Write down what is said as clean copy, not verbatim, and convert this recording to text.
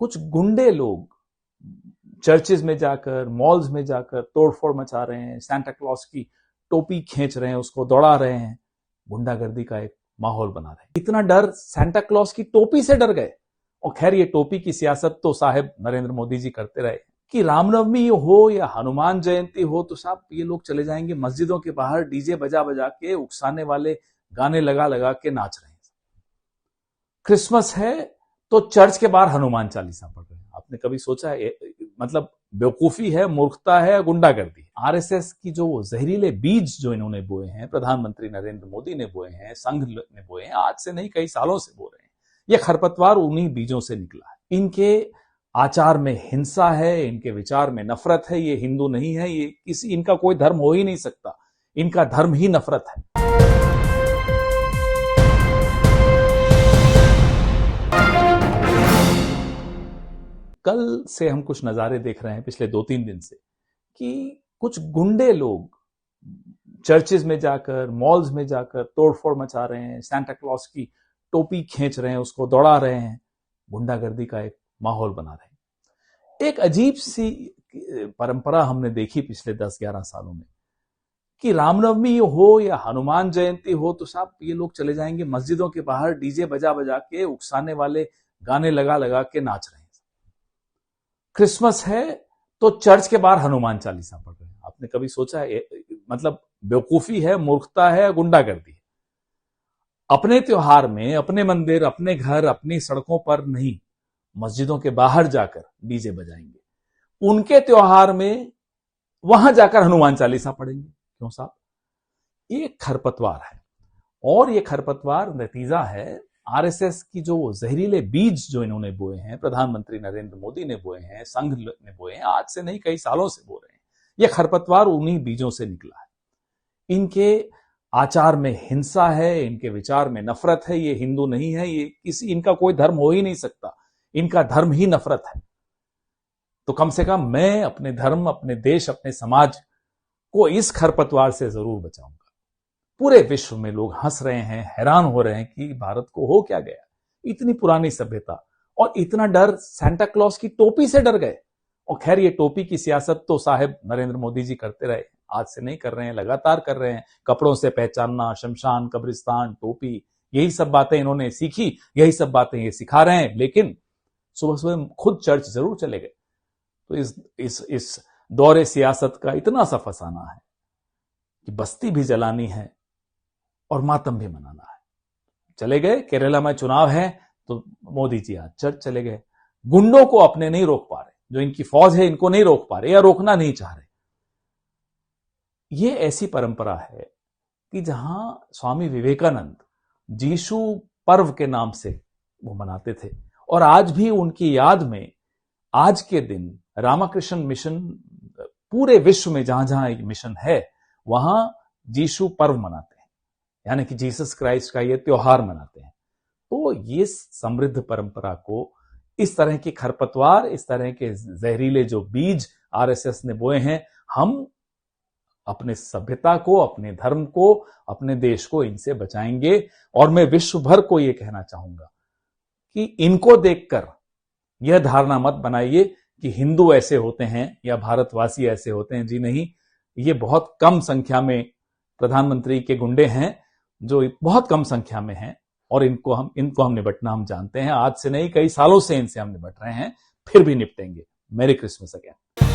कुछ गुंडे लोग चर्चेज में जाकर, मॉल्स में जाकर तोड़फोड़ मचा रहे हैं, सांता क्लॉज की टोपी खींच रहे हैं, उसको दौड़ा रहे हैं, गुंडागर्दी का एक माहौल बना रहे हैं। इतना डर सांता क्लॉज की टोपी से डर गए। और खैर ये टोपी की सियासत तो साहब नरेंद्र मोदी जी करते रहे कि रामनवमी हो या हनुमान जयंती हो तो साहब ये लोग चले जाएंगे मस्जिदों के बाहर डीजे बजा बजा के, उकसाने वाले गाने लगा लगा के नाच रहे हैं। क्रिसमस है तो चर्च के बाहर हनुमान चालीसा पढ़ रहे हैं। आपने कभी सोचा है? मतलब बेवकूफी है, मूर्खता है, गुंडागर्दी है। आरएसएस की जो जहरीले बीज जो इन्होंने बोए हैं, प्रधानमंत्री नरेंद्र मोदी ने बोए हैं, संघ ने बोए हैं, आज से नहीं कई सालों से बो रहे हैं। ये खरपतवार उन्हीं बीजों से निकला है। इनके आचार में हिंसा है, इनके विचार में नफरत है। ये हिंदू नहीं है, ये इनका कोई धर्म हो ही नहीं सकता। इनका धर्म ही नफरत है। कल से हम कुछ नजारे देख रहे हैं पिछले 2-3 दिन से कि कुछ गुंडे लोग चर्चेज में जाकर, मॉल्स में जाकर तोड़फोड़ मचा रहे हैं, सांता क्लॉज की टोपी खींच रहे हैं, उसको दौड़ा रहे हैं, गुंडागर्दी का एक माहौल बना रहे हैं। एक अजीब सी परंपरा हमने देखी पिछले 10-11 सालों में कि रामनवमी हो या हनुमान जयंती हो तो साहब ये लोग चले जाएंगे मस्जिदों के बाहर डीजे बजा बजा के, उकसाने वाले गाने लगा लगा के नाच रहे हैं। क्रिसमस है तो चर्च के बाहर हनुमान चालीसा पढ़ रहे हैं। आपने कभी सोचा है? मतलब बेवकूफी है, मूर्खता है, गुंडागर्दी है। अपने त्योहार में अपने मंदिर, अपने घर, अपनी सड़कों पर नहीं, मस्जिदों के बाहर जाकर डीजे बजाएंगे। उनके त्योहार में वहां जाकर हनुमान चालीसा पढ़ेंगे। क्यों साहब? ये खरपतवार है। और ये खरपतवार नतीजा है आरएसएस की जो जहरीले बीज जो इन्होंने बोए हैं, प्रधानमंत्री नरेंद्र मोदी ने बोए हैं, संघ ने बोए हैं, आज से नहीं कई सालों से बो रहे हैं। ये खरपतवार उन्हीं बीजों से निकला है। इनके आचार में हिंसा है, इनके विचार में नफरत है। ये हिंदू नहीं है, ये इनका कोई धर्म हो ही नहीं सकता। इनका धर्म ही नफरत है। तो कम से कम मैं अपने धर्म, अपने देश, अपने समाज को इस खरपतवार से जरूर बचाऊंगा। पूरे विश्व में लोग हंस रहे हैं, हैरान हो रहे हैं कि भारत को हो क्या गया। इतनी पुरानी सभ्यता और इतना डर सांता क्लॉज की टोपी से डर गए। और खैर ये टोपी की सियासत तो साहब नरेंद्र मोदी जी करते रहे। आज से नहीं कर रहे हैं, लगातार कर रहे हैं। कपड़ों से पहचानना, शमशान, कब्रिस्तान, टोपी, यही सब बातें इन्होंने सीखी, यही सब बातें ये सिखा रहे हैं। लेकिन सुबह सुबह खुद चर्च जरूर चले गए। तो इस दौरे सियासत का इतना सा फसाना है कि बस्ती भी जलानी है और मातम भी मनाना है। चले गए, केरला में चुनाव है तो मोदी जी आज चर्च चले गए। गुंडों को अपने नहीं रोक पा रहे, जो इनकी फौज है इनको नहीं रोक पा रहे या रोकना नहीं चाह रहे। ये ऐसी परंपरा है कि जहां स्वामी विवेकानंद जीशु पर्व के नाम से वो मनाते थे, और आज भी उनकी याद में आज के दिन रामकृष्ण मिशन पूरे विश्व में जहां जहां एक मिशन है वहां जीशु पर्व मनाते हैं, यानी कि जीसस क्राइस्ट का ये त्योहार मनाते हैं। तो ये समृद्ध परंपरा को इस तरह की खरपतवार, इस तरह के जहरीले जो बीज आरएसएस ने बोए हैं, हम अपने सभ्यता को, अपने धर्म को, अपने देश को इनसे बचाएंगे। और मैं विश्व भर को यह कहना चाहूंगा कि इनको देखकर यह धारणा मत बनाइए कि हिंदू ऐसे होते हैं या भारतवासी ऐसे होते हैं। जी नहीं, ये बहुत कम संख्या में प्रधानमंत्री के गुंडे हैं, जो बहुत कम संख्या में हैं, और इनको हम निपटना हम जानते हैं। आज से नहीं कई सालों से इनसे हम निपट रहे हैं, फिर भी निपटेंगे। मेरी क्रिसमस अगेन।